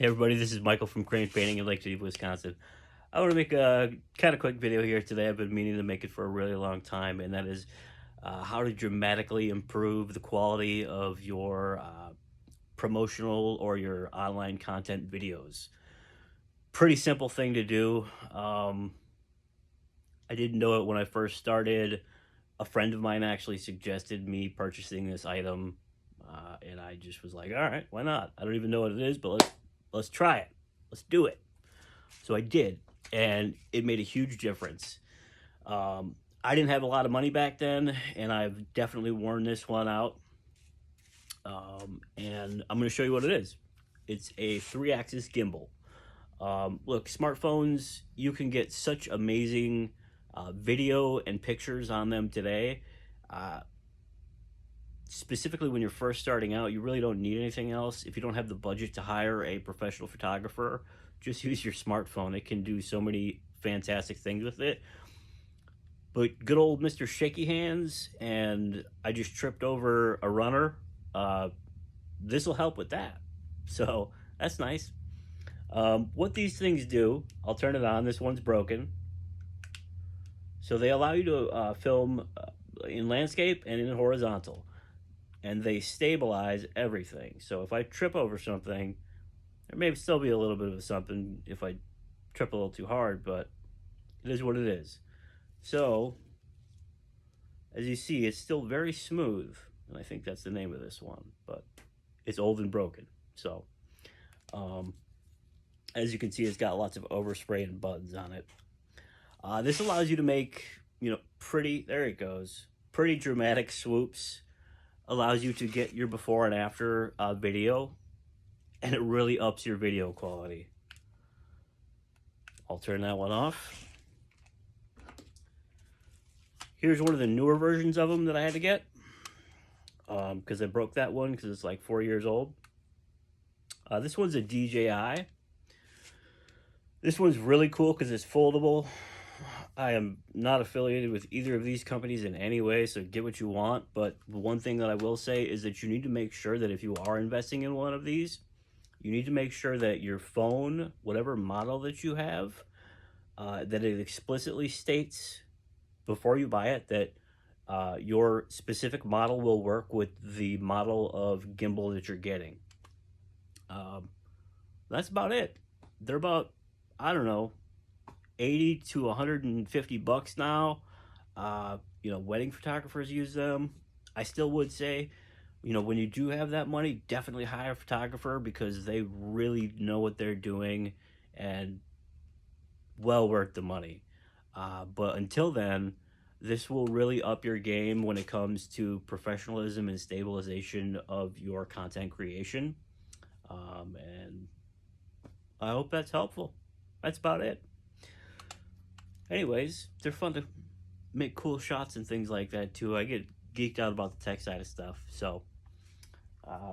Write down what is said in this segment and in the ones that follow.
Hey everybody, this is Michael from Crane Painting in Lake City, Wisconsin. I want to make a kind of quick video here today. I've been meaning to make it for a really long time, and that is how to dramatically improve the quality of your promotional or your online content videos. Pretty simple thing to do. I didn't know it when I first started. A friend of mine actually suggested me purchasing this item, and I just was like, all right, why not? I don't even know what it is, but let's try it. Let's do it. So I did, and it made a huge difference. I didn't have a lot of money back then, and I've definitely worn this one out. And I'm going to show you what it is. It's a 3-axis gimbal. Look, smartphones, you can get such amazing video and pictures on them today. Specifically when you're first starting out, you really don't need anything else. If you don't have the budget to hire a professional photographer, just use your smartphone. It can do so many fantastic things with it. But good old Mr. Shaky Hands, and I just tripped over a runner. This will help with that. So that's nice. What these things do, I'll turn it on. This one's broken. So they allow you to film in landscape and in horizontal. And they stabilize everything. So if I trip over something, there may still be a little bit of something if I trip a little too hard, but it is what it is. So, as you see, it's still very smooth, and I think that's the name of this one, but it's old and broken. So, as you can see, it's got lots of overspray and buttons on it. This allows you to make, pretty, there it goes, pretty dramatic swoops. Allows you to get your before and after video, and it really ups your video quality. I'll turn that one off. Here's one of the newer versions of them that I had to get because I broke that one because it's like 4 years old. This one's a DJI. This one's really cool because it's foldable. I am not affiliated with either of these companies in any way, so get what you want. But the one thing that I will say is that you need to make sure that if you are investing in one of these, you need to make sure that your phone, whatever model that you have, that it explicitly states before you buy it that your specific model will work with the model of gimbal that you're getting. That's about it. They're about, I don't know, 80 to 150 bucks now. Wedding photographers use them. I still would say, when you do have that money, definitely hire a photographer because they really know what they're doing and well worth the money. But until then, this will really up your game when it comes to professionalism and stabilization of your content creation. And I hope that's helpful. That's about it. Anyways, they're fun to make cool shots and things like that too. I get geeked out about the tech side of stuff, so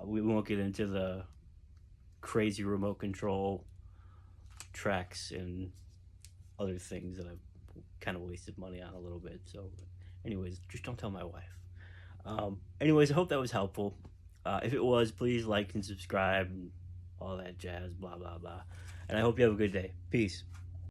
we won't get into the crazy remote control tracks and other things that I've kind of wasted money on a little bit. So anyways, just don't tell my wife. Anyways, I hope that was helpful. If it was, please like and subscribe and all that jazz, blah blah blah. And I hope you have a good day. Peace.